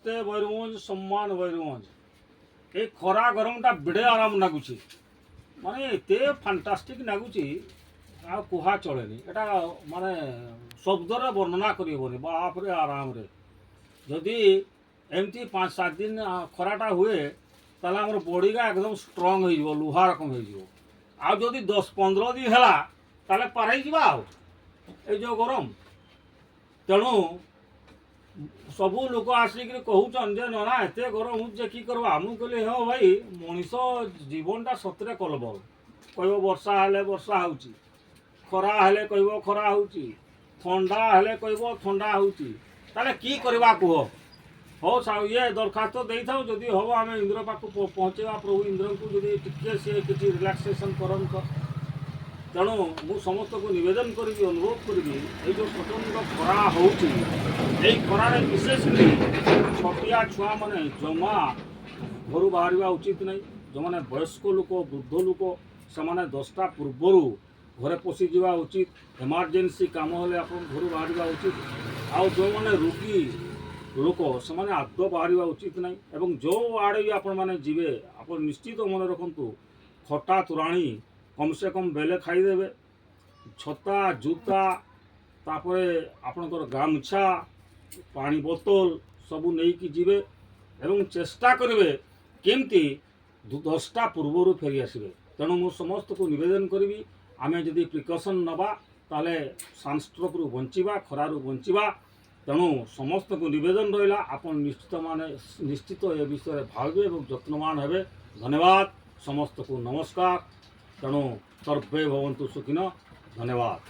ময়ূরভঞ্জ সম্মান ময়ূরভঞ্জ এই খরা গরমটা বেড়ে আরাম লাগুছে মানে এতে ফান্টাস্টিক লাগুଛି ଆଉ କୁହା ଚଳେନି ଏଟା ମାନେ ଶବ୍ଦରେ ବର୍ଣ୍ଣନା କରିହେବନି ବାପରେ ଆରାମରେ ଯଦି ଏମିତି 5-7 ଦିନ ଖରାଟା ହୁଏ ତାହେଲେ ଆମର ବଡ଼ିଟା ଏକଦମ ଷ୍ଟ୍ରଙ୍ଗ ହେଇଯିବ ଲୁହା ରକମ ହେଇଯିବ ଆଉ ଯଦି 10-15 ଦିନ ହେଲା ତାହେଲେ ପାରେଇଯିବା ଆଉ ଏଇ ଯେଉଁ ଗରମ ତେଣୁ ସବୁ ଲୋକ ଆସିକିରି କହୁଛନ୍ ଯେ ନନା ଏତେ ଗରମ ହଉଛି ଯେ କି କରିବା ମୁଁ କହିଲି ହଁ ଭାଇ ମଣିଷ ଜୀବନଟା ସତରେ କଲବଲ କହିବ ବର୍ଷା ହେଲେ ବର୍ଷା ହେଉଛି ଖରା ହେଲେ କହିବ ଖରା ହେଉଛି ଥଣ୍ଡା ହେଲେ କହିବ ଥଣ୍ଡା ହେଉଛି ତାହେଲେ କି କରିବା କୁହ ହଉ ଇଏ ଦରଖାସ୍ତ ଦେଇଥାଉ ଯଦି ହେବ ଆମେ ଇନ୍ଦ୍ର ପାଖକୁ ପହଞ୍ଚେଇବା ପ୍ରଭୁ ଇନ୍ଦ୍ରଙ୍କୁ ଯଦି ଟିକେ ସିଏ କିଛି ରିଲାକ୍ସେସନ୍ କରନ୍ତ ତେଣୁ ମୁଁ ସମସ୍ତଙ୍କୁ ନିବେଦନ କରିବି ଅନୁରୋଧ କରିବି ଏଇ ଯେଉଁ ପ୍ରଚଣ୍ଡ ଖରା ହେଉଛି এই ଖରାରେ ବିଶେଷ କରି ଛୋଟିଆ ଛୁଆମାନେ ଜମା ଘରୁ ବାହାରିବା ଉଚିତ ନାହିଁ ଯେଉଁମାନେ ବୟସ୍କ ଲୋକ ବୃଦ୍ଧ ଲୋକ ସେମାନେ 10ଟା ପୂର୍ବରୁ ଘରେ ପଶିଯିବା ଉଚିତ ଏମର୍ଜେନ୍ସି କାମ ହେଲେ ଆପଣ ଘରୁ ବାହାରିବା ଉଚିତ ଆଉ ଯେଉଁମାନେ ରୋଗୀ ଲୋକ ସେମାନେ ଆଦୌ ବାହାରିବା ଉଚିତ ନାହିଁ ଏବଂ ଯେଉଁ ଆଡ଼େ ବି ଆପଣମାନେ ଯିବେ ଆପଣ ନିଶ୍ଚିତ ମନେ ରଖନ୍ତୁ ଖଟା ତୋରାଣୀ କମ୍ ସେ କମ୍ ବେଲେ ଖାଇଦେବେ ଛତା ଜୁତା ତାପରେ ଆପଣଙ୍କର ଗାମୁଛା ପାଣି ବୋତଲ ସବୁ ନେଇକି ଯିବେ ଏବଂ ଚେଷ୍ଟା କରିବେ କେମିତି 10ଟା ପୂର୍ବରୁ ଫେରି ଆସିବେ ତେଣୁ ମୁଁ ସମସ୍ତଙ୍କୁ ନିବେଦନ କରିବି ଆମେ ଯଦି ପ୍ରିକସନ୍ ନେବା ତାହେଲେ ସନଷ୍ଟ୍ରୋକ୍ରୁ ବଞ୍ଚିବା ଖରାରୁ ବଞ୍ଚିବା ତେଣୁ ସମସ୍ତଙ୍କୁ ନିବେଦନ ରହିଲା ଆପଣ ନିଶ୍ଚିତ ଏ ବିଷୟରେ ଭାବିବେ ଏବଂ ଯତ୍ନବାନ ହେବେ ଧନ୍ୟବାଦ ସମସ୍ତଙ୍କୁ ନମସ୍କାର ତେଣୁ ସର୍ବେ ଭବନ୍ତୁ ସୁଖିନ ଧନ୍ୟବାଦ।